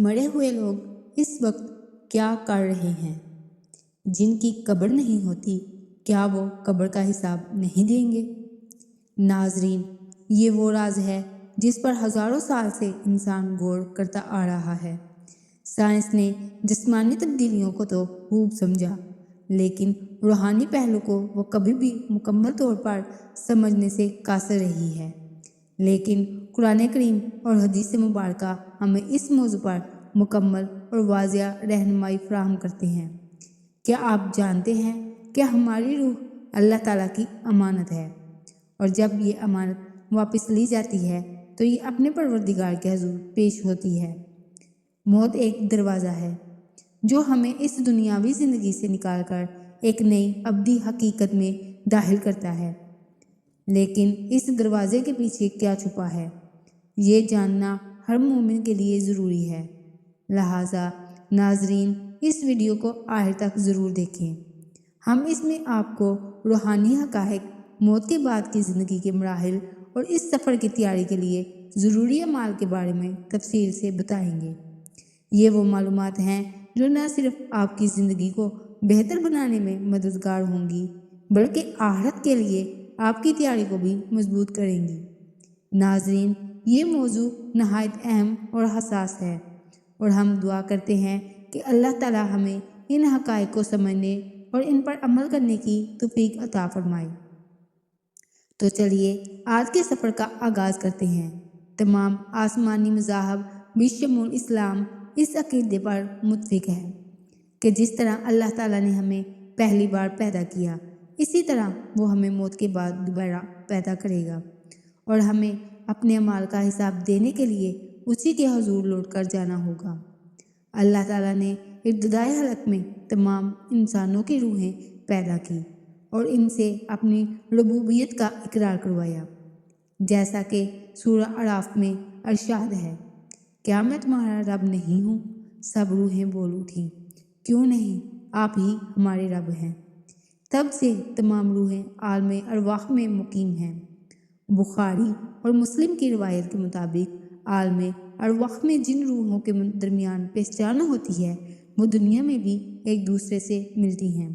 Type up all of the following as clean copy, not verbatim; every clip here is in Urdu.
مرے ہوئے لوگ اس وقت کیا کر رہے ہیں؟ جن کی قبر نہیں ہوتی، کیا وہ قبر کا حساب نہیں دیں گے؟ ناظرین، یہ وہ راز ہے جس پر ہزاروں سال سے انسان غور کرتا آ رہا ہے۔ سائنس نے جسمانی تبدیلیوں کو تو خوب سمجھا، لیکن روحانی پہلو کو وہ کبھی بھی مکمل طور پر سمجھنے سے قاصر رہی ہے۔ لیکن قرآن کریم اور حدیث مبارکہ ہمیں اس موضوع پر مکمل اور واضح رہنمائی فراہم کرتے ہیں۔ کیا آپ جانتے ہیں کہ ہماری روح اللہ تعالیٰ کی امانت ہے، اور جب یہ امانت واپس لی جاتی ہے تو یہ اپنے پروردگار کے حضور پیش ہوتی ہے۔ موت ایک دروازہ ہے جو ہمیں اس دنیاوی زندگی سے نکال کر ایک نئی ابدی حقیقت میں داخل کرتا ہے۔ لیکن اس دروازے کے پیچھے کیا چھپا ہے، یہ جاننا ہر مومن کے لیے ضروری ہے۔ لہٰذا ناظرین، اس ویڈیو کو آخر تک ضرور دیکھیں۔ ہم اس میں آپ کو روحانی حقائق، موت کے بعد کی زندگی کے مراحل اور اس سفر کی تیاری کے لیے ضروری اعمال کے بارے میں تفصیل سے بتائیں گے۔ یہ وہ معلومات ہیں جو نہ صرف آپ کی زندگی کو بہتر بنانے میں مددگار ہوں گی، بلکہ آخرت کے لیے آپ کی تیاری کو بھی مضبوط کریں گی۔ ناظرین، یہ موضوع نہایت اہم اور حساس ہے، اور ہم دعا کرتے ہیں کہ اللہ تعالی ہمیں ان حقائق کو سمجھنے اور ان پر عمل کرنے کی توفیق عطا فرمائے۔ تو چلیے آج کے سفر کا آغاز کرتے ہیں۔ تمام آسمانی مذاہب بشمول اسلام اس عقیدے پر متفق ہے کہ جس طرح اللہ تعالیٰ نے ہمیں پہلی بار پیدا کیا، اسی طرح وہ ہمیں موت کے بعد دوبارہ پیدا کرے گا، اور ہمیں اپنے اعمال کا حساب دینے کے لیے اسی کے حضور لوٹ کر جانا ہوگا۔ اللہ تعالیٰ نے ابتدائی حلق میں تمام انسانوں کی روحیں پیدا کی اور ان سے اپنی ربوبیت کا اقرار کروایا، جیسا کہ سورہ اعراف میں ارشاد ہے، کیا میں تمہارا رب نہیں ہوں؟ سب روحیں بول اٹھیں، کیوں نہیں، آپ ہی ہمارے رب ہیں۔ تب سے تمام روحیں عالم ارواح میں مقیم ہیں۔ بخاری اور مسلم کی روایت کے مطابق عالم ارواح میں جن روحوں کے درمیان پہچان ہوتی ہے وہ دنیا میں بھی ایک دوسرے سے ملتی ہیں،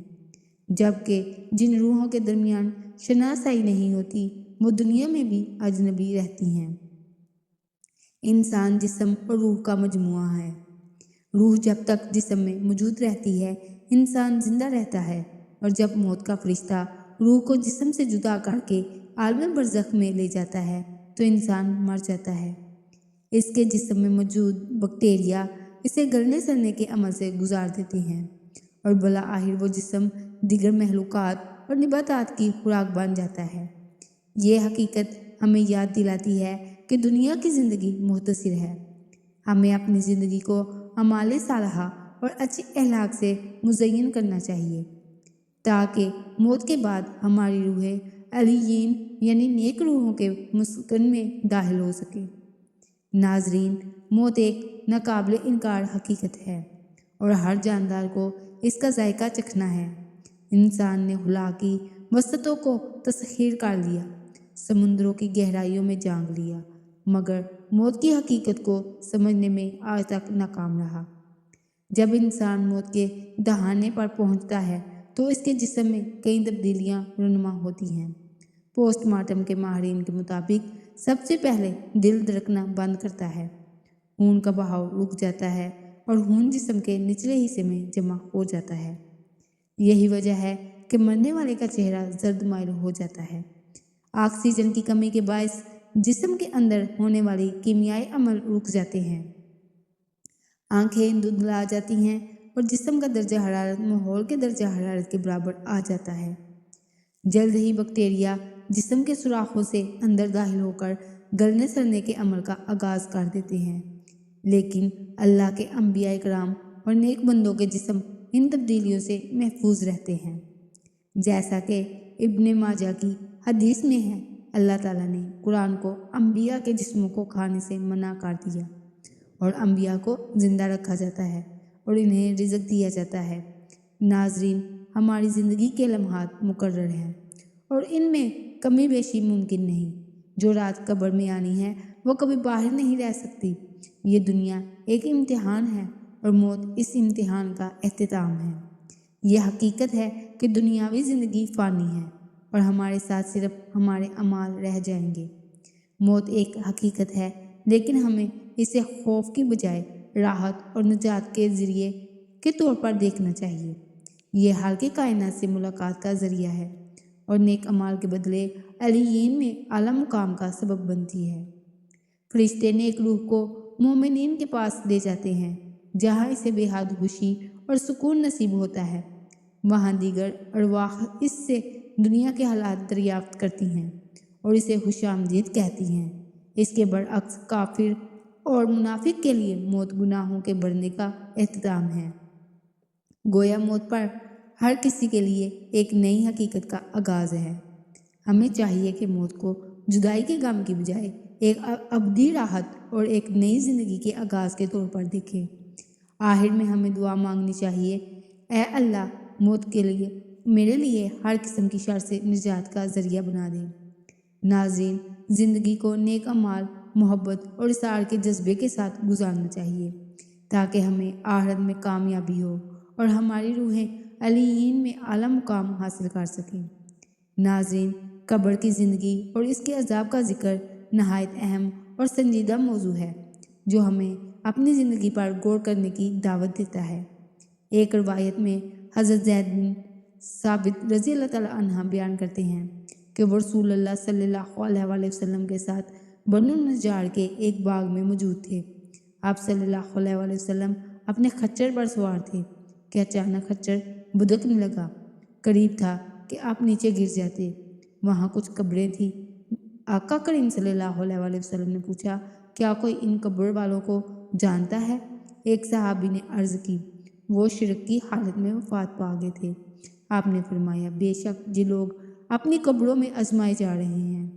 جبکہ جن روحوں کے درمیان شناسائی نہیں ہوتی وہ دنیا میں بھی اجنبی رہتی ہیں۔ انسان جسم اور روح کا مجموعہ ہے۔ روح جب تک جسم میں موجود رہتی ہے انسان زندہ رہتا ہے، اور جب موت کا فرشتہ روح کو جسم سے جدا کر کے عالم برزخ میں لے جاتا ہے تو انسان مر جاتا ہے۔ اس کے جسم میں موجود بیکٹیریا اسے گلنے سڑنے کے عمل سے گزار دیتے ہیں، اور بالآخر وہ جسم دیگر مخلوقات اور نباتات کی خوراک بن جاتا ہے۔ یہ حقیقت ہمیں یاد دلاتی ہے کہ دنیا کی زندگی مختصر ہے۔ ہمیں اپنی زندگی کو اعمال صالحہ اور اچھے اخلاق سے مزین کرنا چاہیے، تاکہ موت کے بعد ہماری روحیں علیین یعنی نیک روحوں کے مسکن میں داخل ہو سکیں۔ ناظرین، موت ایک ناقابل انکار حقیقت ہے، اور ہر جاندار کو اس کا ذائقہ چکھنا ہے۔ انسان نے خلا کی وسعتوں کو تسخیر کر لیا، سمندروں کی گہرائیوں میں جانگ لیا، مگر موت کی حقیقت کو سمجھنے میں آج تک ناکام رہا۔ جب انسان موت کے دہانے پر پہنچتا ہے تو اس کے جسم میں کئی تبدیلیاں رونما ہوتی ہیں۔ پوسٹ مارٹم کے ماہرین کے مطابق سب سے پہلے دل دھڑکنا بند کرتا ہے، خون کا بہاؤ رک جاتا ہے، اور خون جسم کے نچلے حصے میں جمع ہو جاتا ہے۔ یہی وجہ ہے کہ مرنے والے کا چہرہ زرد مائل ہو جاتا ہے۔ آکسیجن کی کمی کے باعث جسم کے اندر ہونے والی کیمیائی عمل رک جاتے ہیں، آنکھیں دھندلا جاتی ہیں، اور جسم کا درجہ حرارت ماحول کے درجہ حرارت کے برابر آ جاتا ہے۔ جلد ہی بیکٹیریا جسم کے سوراخوں سے اندر داخل ہو کر گلنے سڑنے کے عمل کا آغاز کر دیتے ہیں، لیکن اللہ کے انبیاء کرام اور نیک بندوں کے جسم ان تبدیلیوں سے محفوظ رہتے ہیں۔ جیسا کہ ابن ماجہ کی حدیث میں ہے، اللہ تعالیٰ نے قرآن کو انبیاء کے جسموں کو کھانے سے منع کر دیا، اور انبیاء کو زندہ رکھا جاتا ہے اور انہیں رزق دیا جاتا ہے۔ ناظرین، ہماری زندگی کے لمحات مقرر ہیں، اور ان میں کمی بیشی ممکن نہیں۔ جو رات قبر میں آنی ہے وہ کبھی باہر نہیں رہ سکتی۔ یہ دنیا ایک امتحان ہے اور موت اس امتحان کا اختتام ہے۔ یہ حقیقت ہے کہ دنیاوی زندگی فانی ہے اور ہمارے ساتھ صرف ہمارے اعمال رہ جائیں گے۔ موت ایک حقیقت ہے، لیکن ہمیں اسے خوف کی بجائے راحت اور نجات کے ذریعے کے طور پر دیکھنا چاہیے۔ یہ حال کے کائنات سے ملاقات کا ذریعہ ہے اور نیک اعمال کے بدلے علیین میں اعلیٰ مقام کا سبب بنتی ہے۔ فرشتے نیک روح کو مومنین کے پاس لے جاتے ہیں، جہاں اسے بے حد خوشی اور سکون نصیب ہوتا ہے۔ وہاں دیگر ارواح اس سے دنیا کے حالات دریافت کرتی ہیں اور اسے خوش آمدید کہتی ہیں۔ اس کے برعکس کافر اور منافق کے لیے موت گناہوں کے بڑھنے کا اختتام ہے۔ گویا موت پر ہر کسی کے لیے ایک نئی حقیقت کا آغاز ہے۔ ہمیں چاہیے کہ موت کو جدائی کے غم کی بجائے ایک ابدی راحت اور ایک نئی زندگی کے آغاز کے طور پر دیکھیں۔ آخر میں ہمیں دعا مانگنی چاہیے، اے اللہ موت کے لیے میرے لیے ہر قسم کی شر سے نجات کا ذریعہ بنا دے۔ ناظرین، زندگی کو نیک اعمال، محبت اور اصرار کے جذبے کے ساتھ گزارنا چاہیے تاکہ ہمیں آخرت میں کامیابی ہو اور ہماری روحیں علیین میں اعلیٰ مقام حاصل کر سکیں۔ ناظرین، قبر کی زندگی اور اس کے عذاب کا ذکر نہایت اہم اور سنجیدہ موضوع ہے جو ہمیں اپنی زندگی پر غور کرنے کی دعوت دیتا ہے۔ ایک روایت میں حضرت زید بن ثابت رضی اللہ تعالیٰ عنہ بیان کرتے ہیں کہ وہ رسول اللہ صلی اللہ علیہ وآلہ وسلم کے ساتھ بنو النجار کے ایک باغ میں موجود تھے۔ آپ صلی اللہ علیہ وآلہ وسلم اپنے خچر پر سوار تھے کہ اچانک خچر بدکنے لگا۔ قریب تھا کہ آپ نیچے گر جاتے۔ وہاں کچھ قبریں تھیں۔ آقا کریم صلی اللہ علیہ وآلہ وسلم نے پوچھا، کیا کوئی ان قبر والوں کو جانتا ہے؟ ایک صحابی نے عرض کی، وہ شرک کی حالت میں وفات پا گئے تھے۔ آپ نے فرمایا، بے شک یہ لوگ اپنی قبروں میں آزمائے جا رہے ہیں۔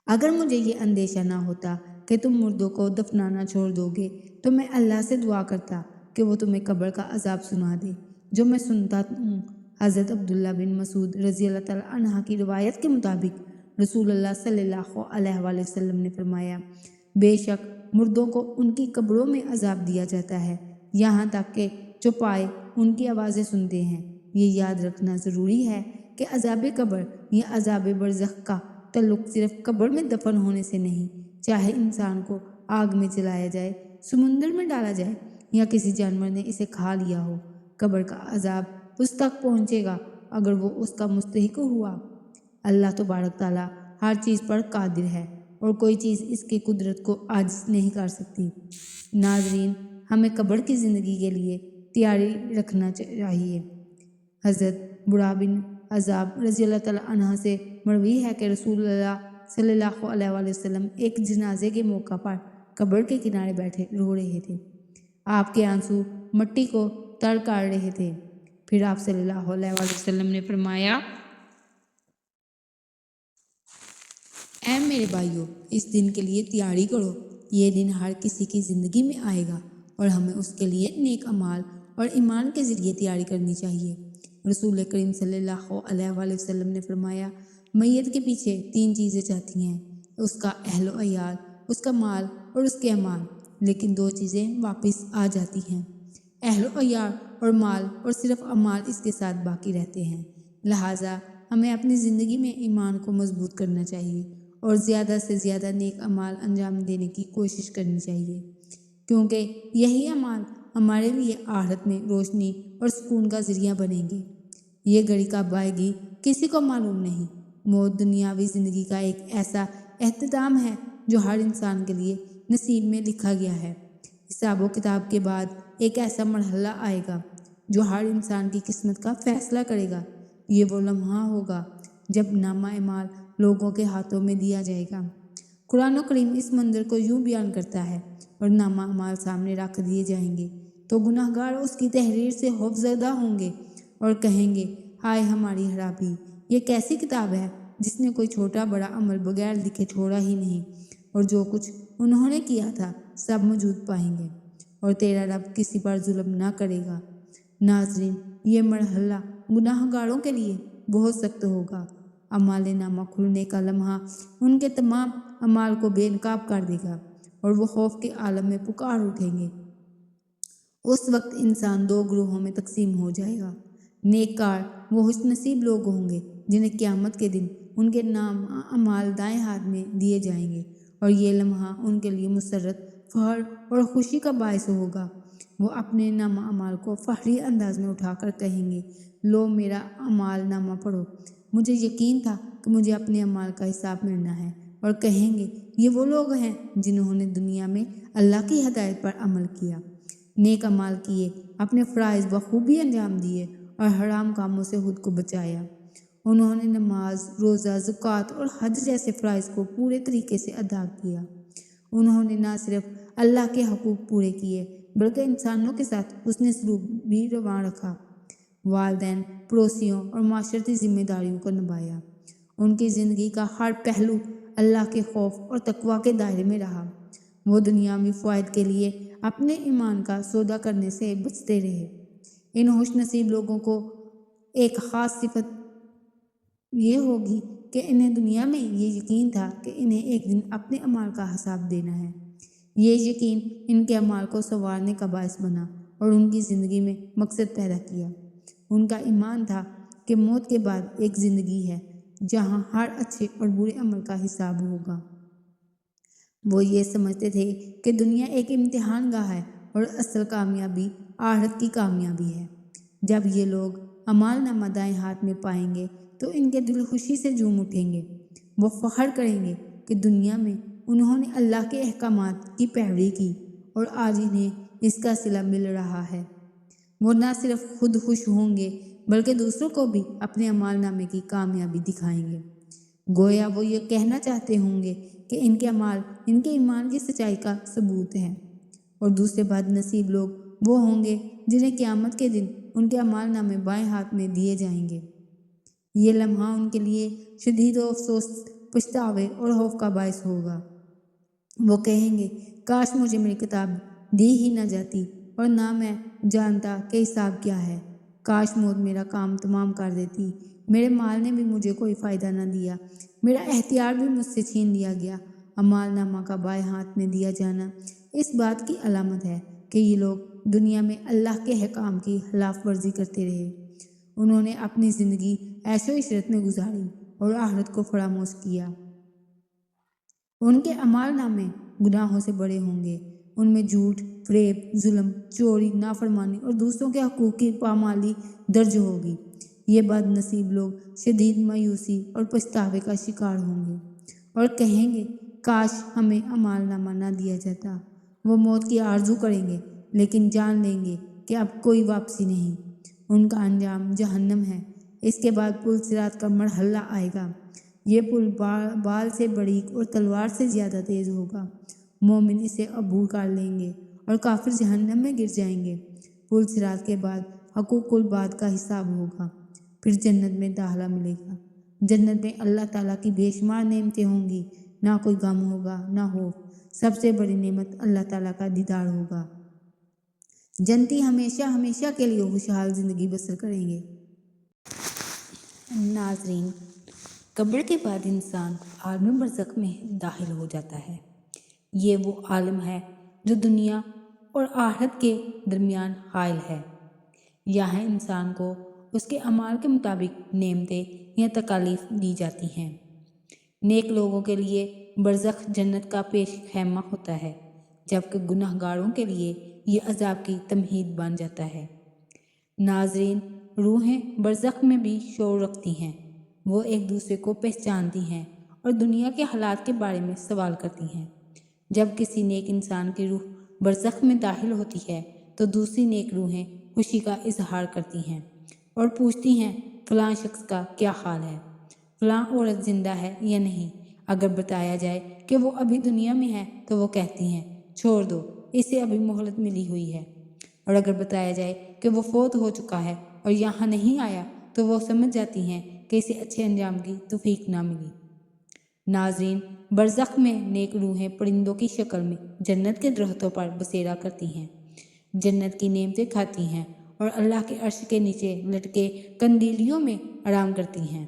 اگر مجھے یہ اندیشہ نہ ہوتا کہ تم مردوں کو دفنانا چھوڑ دو گے تو میں اللہ سے دعا کرتا کہ وہ تمہیں قبر کا عذاب سنا دے جو میں سنتا ہوں۔ حضرت عبداللہ بن مسعود رضی اللہ تعالیٰ عنہ کی روایت کے مطابق رسول اللہ صلی اللہ علیہ وآلہ وسلم نے فرمایا، بے شک مردوں کو ان کی قبروں میں عذاب دیا جاتا ہے، یہاں تک کہ چوپائے ان کی آوازیں سنتے ہیں۔ یہ یاد رکھنا ضروری ہے کہ عذاب قبر یا عذاب برزخ کا تعلق صرف قبر میں دفن ہونے سے نہیں، چاہے انسان کو آگ میں جلایا جائے، سمندر میں ڈالا جائے یا کسی جانور نے اسے کھا لیا ہو، قبر کا عذاب اس تک پہنچے گا اگر وہ اس کا مستحق ہوا۔ اللہ تبارک تعالیٰ ہر چیز پر قادر ہے اور کوئی چیز اس کی قدرت کو عاجز نہیں کر سکتی۔ ناظرین، ہمیں قبر کی زندگی کے لیے تیاری رکھنا چاہیے۔ حضرت برا بن عذاب رضی اللہ تعالیٰ عنہ سے مروی ہے کہ رسول اللہ صلی اللہ علیہ وآلہ وسلم ایک جنازے کے موقع پر قبر کے کنارے بیٹھے رو رہے تھے۔ آپ کے آنسو مٹی کو تر کر رہے تھے۔ پھر آپ صلی اللہ علیہ وآلہ وسلم نے فرمایا، اے میرے بھائیو، اس دن کے لیے تیاری کرو۔ یہ دن ہر کسی کی زندگی میں آئے گا اور ہمیں اس کے لیے نیک اعمال اور ایمان کے ذریعے تیاری کرنی چاہیے۔ رسول کریم صلی اللہ علیہ وآلہ وسلم نے فرمایا، میت کے پیچھے 3 چیزیں جاتی ہیں، اس کا اہل و عیال، اس کا مال اور اس کے اعمال، لیکن 2 چیزیں واپس آ جاتی ہیں، اہل و عیال اور مال، اور صرف اعمال اس کے ساتھ باقی رہتے ہیں۔ لہٰذا ہمیں اپنی زندگی میں ایمان کو مضبوط کرنا چاہیے اور زیادہ سے زیادہ نیک اعمال انجام دینے کی کوشش کرنی چاہیے، کیونکہ یہی اعمال ہمارے لیے آخرت میں روشنی اور سکون کا ذریعہ بنیں گے۔ یہ گھڑی کب آئے گی کسی کو معلوم نہیں۔ موت دنیاوی زندگی کا ایک ایسا اختتام ہے جو ہر انسان کے لیے نصیب میں لکھا گیا ہے۔ حساب و کتاب کے بعد ایک ایسا مرحلہ آئے گا جو ہر انسان کی قسمت کا فیصلہ کرے گا۔ یہ وہ لمحہ ہوگا جب نامہ اعمال لوگوں کے ہاتھوں میں دیا جائے گا۔ قرآن کریم اس منظر کو یوں بیان کرتا ہے، اور نامہ اعمال سامنے رکھ دیے جائیں گے تو گناہ گار اس کی تحریر سے خوف زدہ ہوں گے اور کہیں گے، ہائے ہماری خرابی، یہ کیسی کتاب ہے جس نے کوئی چھوٹا بڑا عمل بغیر لکھے چھوڑا ہی نہیں، اور جو کچھ انہوں نے کیا تھا سب موجود پائیں گے، اور تیرا رب کسی پر ظلم نہ کرے گا۔ ناظرین، یہ مرحلہ گناہ گاروں کے لیے بہت سخت ہوگا۔ اعمال نامہ کھلنے کا لمحہ ان کے تمام اعمال کو بے نقاب کر دے گا اور وہ خوف کے عالم میں پکار اٹھیں گے۔ اس وقت انسان دو گروہوں میں تقسیم ہو جائے گا۔ نیک کار وہ خوش نصیب لوگ ہوں گے جنہیں قیامت کے دن ان کے نام اعمال دائیں ہاتھ میں دیے جائیں گے، اور یہ لمحہ ان کے لیے مسرت، فخر اور خوشی کا باعث ہوگا۔ وہ اپنے نام اعمال کو فخری انداز میں اٹھا کر کہیں گے، لو میرا اعمال نامہ پڑھو۔ مجھے یقین تھا کہ مجھے اپنے اعمال کا حساب ملنا ہے، اور کہیں گے یہ وہ لوگ ہیں جنہوں نے دنیا میں اللہ کی ہدایت پر عمل کیا، نیک اعمال کیے، اپنے فرائض بخوبی انجام دیے اور حرام کاموں سے خود کو بچایا۔ انہوں نے نماز، روزہ، زکوٰۃ اور حج جیسے فرائض کو پورے طریقے سے ادا کیا۔ انہوں نے نہ صرف اللہ کے حقوق پورے کیے بلکہ انسانوں کے ساتھ حسن سلوک بھی رواں رکھا، والدین، پڑوسیوں اور معاشرتی ذمہ داریوں کو نبھایا۔ ان کی زندگی کا ہر پہلو اللہ کے خوف اور تقویٰ کے دائرے میں رہا۔ وہ دنیاوی فوائد کے لیے اپنے ایمان کا سودا کرنے سے بچتے رہے۔ ان خوش نصیب لوگوں کو ایک خاص صفت یہ ہوگی کہ انہیں دنیا میں یہ یقین تھا کہ انہیں ایک دن اپنے اعمال کا حساب دینا ہے۔ یہ یقین ان کے اعمال کو سنوارنے کا باعث بنا اور ان کی زندگی میں مقصد پیدا کیا۔ ان کا ایمان تھا کہ موت کے بعد ایک زندگی ہے جہاں ہر اچھے اور برے عمل کا حساب ہوگا۔ وہ یہ سمجھتے تھے کہ دنیا ایک امتحان گاہ ہے اور اصل کامیابی آخرت کی کامیابی ہے۔ جب یہ لوگ اعمال نامہ دائیں ہاتھ میں پائیں گے تو ان کے دل خوشی سے جھوم اٹھیں گے۔ وہ فخر کریں گے کہ دنیا میں انہوں نے اللہ کے احکامات کی پیروی کی اور آج انہیں اس کا صلہ مل رہا ہے۔ وہ نہ صرف خود خوش ہوں گے بلکہ دوسروں کو بھی اپنے اعمال نامے کی کامیابی دکھائیں گے۔ گویا وہ یہ کہنا چاہتے ہوں گے کہ ان کے اعمال ان کے ایمان کی سچائی کا ثبوت ہے، اور دوسرے بد نصیب لوگ وہ ہوں گے جنہیں قیامت کے دن ان کے اعمال نامے بائیں ہاتھ میں دیے جائیں گے۔ یہ لمحہ ان کے لیے شدید افسوس، پچھتاوے اور خوف کا باعث ہوگا۔ وہ کہیں گے کاش مجھے میری کتاب دی ہی نہ جاتی اور نہ میں جانتا کہ حساب کیا ہے۔ کاش موت میرا کام تمام کر دیتی، میرے مال نے بھی مجھے کوئی فائدہ نہ دیا، میرا اختیار بھی مجھ سے چھین لیا گیا۔ اعمال نامہ کا بائیں ہاتھ میں دیا جانا اس بات کی علامت ہے کہ یہ لوگ دنیا میں اللہ کے احکام کی خلاف ورزی کرتے رہے۔ انہوں نے اپنی زندگی عیش و عشرت میں گزاری اور آخرت کو فراموش کیا۔ ان کے اعمال نامے گناہوں سے بڑے ہوں گے۔ ان میں جھوٹ، فریب، ظلم، چوری، نافرمانی اور دوسروں کے حقوق کی پامالی درج ہوگی۔ یہ بد نصیب لوگ شدید مایوسی اور پچھتاوے کا شکار ہوں گے اور کہیں گے کاش ہمیں اعمال نامہ نہ دیا جاتا۔ وہ موت کی آرزو کریں گے لیکن جان لیں گے کہ اب کوئی واپسی نہیں۔ ان کا انجام جہنم ہے۔ اس کے بعد پل صراط کا مرحلہ آئے گا۔ یہ پل بال سے باریک اور تلوار سے زیادہ تیز ہوگا۔ مومن اسے عبور کر لیں گے اور کافر جہنم میں گر جائیں گے۔ پل صراط کے بعد حقوق العباد کا حساب ہوگا، پھر جنت میں داخلہ ملے گا۔ جنت میں اللہ تعالیٰ کی بے شمار نعمتیں ہوں گی، نہ کوئی غم ہوگا نہ خوف۔ سب سے بڑی نعمت اللہ تعالیٰ کا دیدار ہوگا۔ جنتی ہمیشہ ہمیشہ کے لیے خوشحال زندگی بسر کریں گے۔ ناظرین، قبر کے بعد انسان عالم برزخ میں داخل ہو جاتا ہے۔ یہ وہ عالم ہے جو دنیا اور آخرت کے درمیان حائل ہے۔ یہاں انسان کو اس کے اعمال کے مطابق نعمتیں یا تکالیف دی جاتی ہیں۔ نیک لوگوں کے لیے برزخ جنت کا پیش خیمہ ہوتا ہے، جبکہ گناہ گاروں کے لیے یہ عذاب کی تمہید بن جاتا ہے۔ ناظرین، روحیں برزخ میں بھی شعور رکھتی ہیں۔ وہ ایک دوسرے کو پہچانتی ہیں اور دنیا کے حالات کے بارے میں سوال کرتی ہیں۔ جب کسی نیک انسان کی روح برزخ میں داخل ہوتی ہے تو دوسری نیک روحیں خوشی کا اظہار کرتی ہیں اور پوچھتی ہیں فلاں شخص کا کیا حال ہے، فلاں عورت زندہ ہے یا نہیں۔ اگر بتایا جائے کہ وہ ابھی دنیا میں ہے تو وہ کہتی ہیں چھوڑ دو، اسے ابھی مہلت ملی ہوئی ہے، اور اگر بتایا جائے کہ وہ فوت ہو چکا ہے اور یہاں نہیں آیا تو وہ سمجھ جاتی ہیں کہ اسے اچھے انجام کی توفیق نہ ملی۔ ناظرین، برزخ میں نیک روحیں پرندوں کی شکل میں جنت کے درختوں پر بسیرا کرتی ہیں، جنت کی نعمتیں کھاتی ہیں اور اللہ کے عرش کے نیچے لٹکے کندیلیوں میں آرام کرتی ہیں،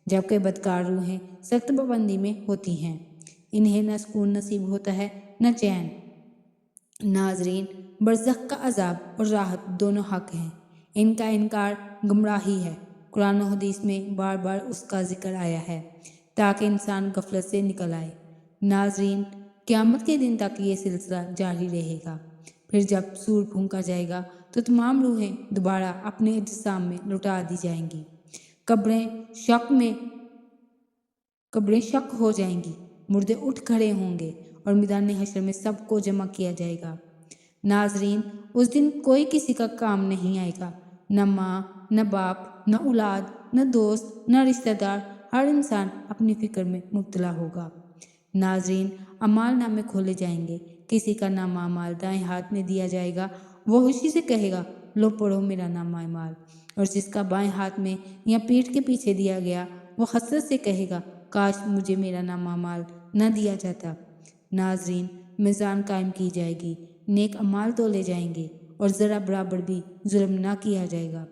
جبکہ بدکار روحیں سخت پابندی میں ہوتی ہیں۔ انہیں نہ سکون نصیب ہوتا ہے نہ چین۔ ناظرین، برزخ کا عذاب اور راحت دونوں حق ہیں، ان کا انکار گمراہی ہے۔ قرآن و حدیث میں بار بار اس کا ذکر آیا ہے تاکہ انسان غفلت سے نکل آئے۔ ناظرین، قیامت کے دن تک یہ سلسلہ جاری رہے گا، پھر جب سور پھونکا جائے گا تو تمام روحیں دوبارہ اپنے اجسام میں لوٹا دی جائیں گی۔ قبریں شق ہو جائیں گی، مردے اٹھ کھڑے ہوں گے اور میدان حشر میں سب کو جمع کیا جائے گا۔ ناظرین، اس دن کوئی کسی کا کام نہیں آئے گا، نہ ماں، نہ باپ، نہ اولاد، نہ دوست، نہ رشتہ دار، ہر انسان اپنی فکر میں مبتلا ہوگا۔ ناظرین، اعمال نامے کھولے جائیں گے، کسی کا نامہ اعمال دائیں ہاتھ میں دیا جائے گا، وہ خوشی سے کہے گا لو پڑھو میرا نامہ اعمال، اور جس کا بائیں ہاتھ میں یا پیٹھ کے پیچھے دیا گیا وہ حسرت سے کہے گا کاش مجھے میرا نامہ اعمال نہ دیا جاتا۔ ناظرین، میزان قائم کی جائے گی، نیک اعمال تولے جائیں گے اور ذرا برابر بھی ظلم نہ کیا جائے گا۔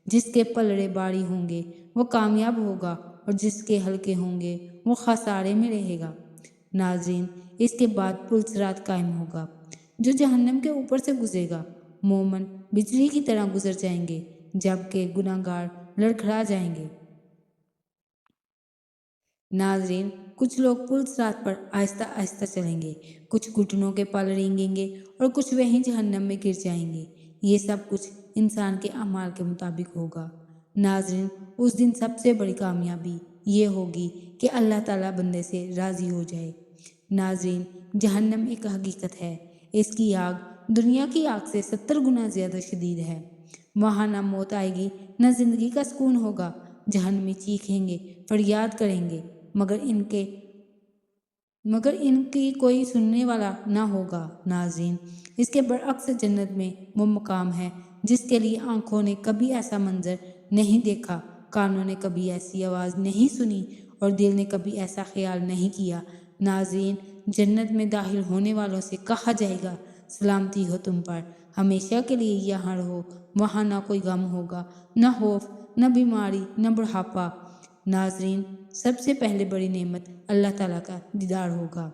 جس کے پلڑے بھاری ہوں گے وہ کامیاب ہوگا اور جس کے ہلکے ہوں گے وہ خسارے میں رہے گا۔ ناظرین، اس کے بعد پل صراط قائم ہوگا جو جہنم کے اوپر سے گزرے گا۔ مومن بجلی کی طرح گزر جائیں گے جبکہ گناہگار لڑکھڑا جائیں گے۔ ناظرین، کچھ لوگ پل صراط پر آہستہ آہستہ چلیں گے، کچھ گھٹنوں کے پل رینگیں گے اور کچھ وہیں جہنم میں گر جائیں گے۔ یہ سب کچھ انسان کے اعمال کے مطابق ہوگا۔ ناظرین، اس دن سب سے بڑی کامیابی یہ ہوگی کہ اللہ تعالیٰ بندے سے راضی ہو جائے۔ ناظرین، جہنم ایک حقیقت ہے، اس کی آگ دنیا کی آگ سے 70 گنا زیادہ شدید ہے۔ وہاں نہ موت آئے گی نہ زندگی کا سکون ہوگا۔ جہنمی چیخیں گے، فریاد کریں گے، مگر ان کی کوئی سننے والا نہ ہوگا۔ ناظرین، اس کے برعکس جنت میں وہ مقام ہے جس کے لیے آنکھوں نے کبھی ایسا منظر نہیں دیکھا، کانوں نے کبھی ایسی آواز نہیں سنی اور دل نے کبھی ایسا خیال نہیں کیا۔ ناظرین، جنت میں داخل ہونے والوں سے کہا جائے گا سلامتی ہو تم پر، ہمیشہ کے لیے یہاں رہو، وہاں نہ کوئی غم ہوگا، نہ خوف، نہ بیماری، نہ بڑھاپا۔ ناظرین، سب سے پہلے بڑی نعمت اللہ تعالیٰ کا دیدار ہوگا۔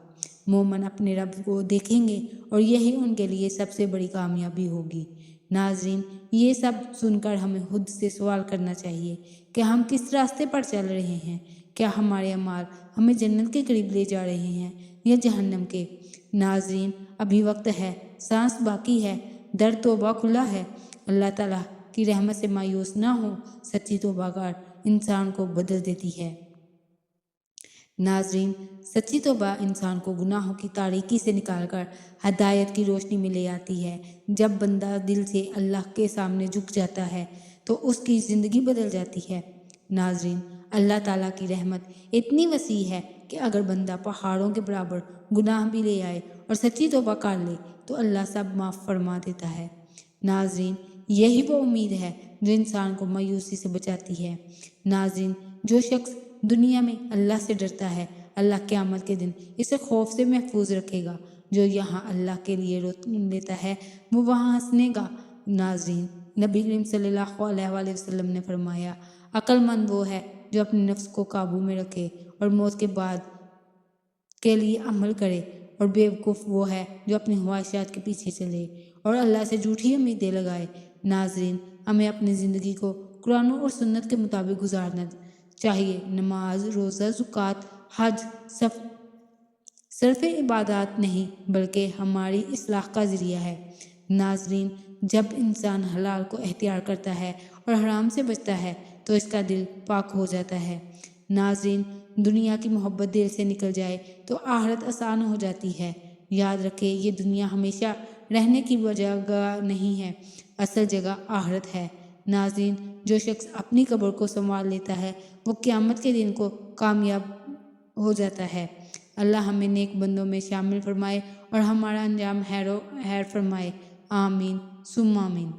مومن اپنے رب کو دیکھیں گے اور یہی ان کے لیے سب سے بڑی کامیابی ہوگی۔ ناظرین، یہ سب سن کر ہمیں خود سے سوال کرنا چاہیے کہ ہم کس راستے پر چل رہے ہیں۔ کیا ہمارے اعمال ہمیں جنت کے قریب لے جا رہے ہیں یا جہنم کے؟ ناظرین، ابھی وقت ہے، سانس باقی ہے، در توبہ کھلا ہے۔ اللہ تعالیٰ کی رحمت سے مایوس نہ ہو، سچی توبہ گار انسان کو بدل دیتی ہے۔ ناظرین، سچی توبہ انسان کو گناہوں کی تاریکی سے نکال کر ہدایت کی روشنی میں لے آتی ہے۔ جب بندہ دل سے اللہ کے سامنے جھک جاتا ہے تو اس کی زندگی بدل جاتی ہے۔ ناظرین، اللہ تعالیٰ کی رحمت اتنی وسیع ہے کہ اگر بندہ پہاڑوں کے برابر گناہ بھی لے آئے اور سچی توبہ کر لے تو اللہ سب معاف فرما دیتا ہے۔ ناظرین، یہی وہ امید ہے جو انسان کو مایوسی سے بچاتی ہے۔ ناظرین، جو شخص دنیا میں اللہ سے ڈرتا ہے، اللہ قیامت کے دن اسے خوف سے محفوظ رکھے گا۔ جو یہاں اللہ کے لیے رو لیتا ہے وہ وہاں ہنسنے گا۔ ناظرین، نبی کریم صلی اللہ علیہ وآلہ وسلم نے فرمایا، عقل مند وہ ہے جو اپنے نفس کو قابو میں رکھے اور موت کے بعد کے لیے عمل کرے، اور بیوقوف وہ ہے جو اپنی خواہشات کے پیچھے چلے اور اللہ سے جھوٹی امیدیں لگائے۔ ناظرین، ہمیں اپنی زندگی کو قرآن اور سنت کے مطابق گزارنا چاہیے۔ نماز، روزہ، زکوٰۃ، حج صرف عبادات نہیں بلکہ ہماری اصلاح کا ذریعہ ہے۔ ناظرین، جب انسان حلال کو اختیار کرتا ہے اور حرام سے بچتا ہے تو اس کا دل پاک ہو جاتا ہے۔ ناظرین، دنیا کی محبت دل سے نکل جائے تو آخرت آسان ہو جاتی ہے۔ یاد رکھیں، یہ دنیا ہمیشہ رہنے کی جگہ نہیں ہے، اصل جگہ آخرت ہے۔ ناظرین، جو شخص اپنی قبر کو سنوار لیتا ہے وہ قیامت کے دن کو کامیاب ہو جاتا ہے۔ اللہ ہمیں نیک بندوں میں شامل فرمائے اور ہمارا انجام خیر فرمائے۔ آمین ثم آمین۔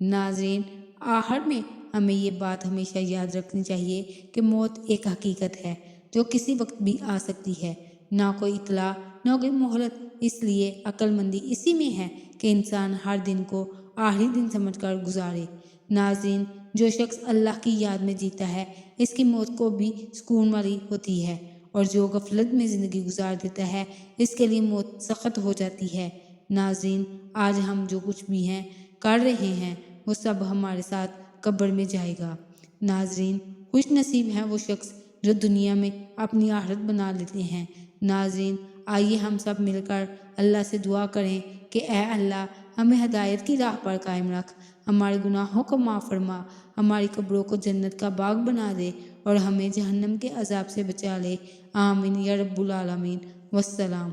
ناظرین، آخر میں ہمیں یہ بات ہمیشہ یاد رکھنی چاہیے کہ موت ایک حقیقت ہے جو کسی وقت بھی آ سکتی ہے، نہ کوئی اطلاع نہ کوئی مہلت۔ اس لیے عقل مندی اسی میں ہے کہ انسان ہر دن کو آخری دن سمجھ کر گزارے۔ ناظرین، جو شخص اللہ کی یاد میں جیتا ہے اس کی موت کو بھی سکون والی ہوتی ہے اور جو غفلت میں زندگی گزار دیتا ہے اس کے لیے موت سخت ہو جاتی ہے۔ ناظرین، آج ہم جو کچھ بھی کر رہے ہیں وہ سب ہمارے ساتھ قبر میں جائے گا۔ ناظرین، خوش نصیب ہے وہ شخص جو دنیا میں اپنی آخرت بنا لیتے ہیں۔ ناظرین، آئیے ہم سب مل کر اللہ سے دعا کریں کہ اے اللہ، ہمیں ہدایت کی راہ پر قائم رکھ، ہمارے گناہوں کو معاف فرما، ہماری قبروں کو جنت کا باغ بنا دے اور ہمیں جہنم کے عذاب سے بچا لے۔ آمین یا رب العالمین۔ والسلام۔